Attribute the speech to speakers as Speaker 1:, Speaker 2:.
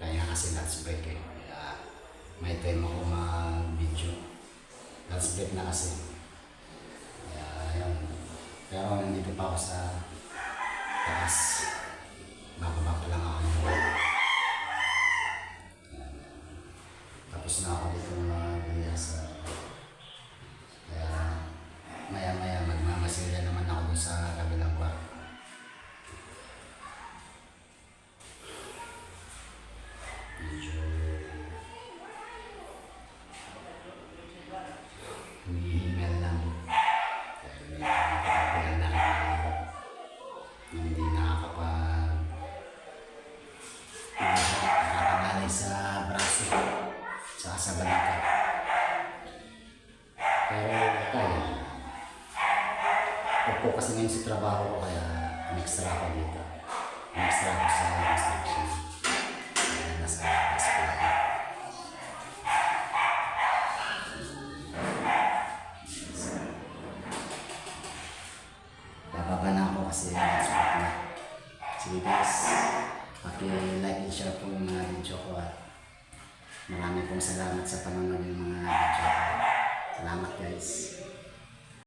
Speaker 1: Kaya kasi lunch break eh. Kaya may time ako mag-video. Lunch break na kasi. Kaya ayun. Pero nandito pa ako sa taas. Bababa pa lang ako ng wala. Tapos na ako dito mag-riyasa. Kaya maya-maya magmamasilya naman ako dun sa kabilang kwarto. Medyo humihingal lang. Dahil medyo nakakapilan na rin ako. Hindi nakakapangalay sa braso. Saka sa balita. Pero kaya. Upo kasi ngayon sa trabaho ko kaya extra ako dito. Extra ako sa construction. Kaya nasa taas pa ako. Bababa na ako kasi spot na. Sige guys, paki-like and share po yung mga video ko at marami pong salamat sa panonood ng mga video ko. Salamat guys.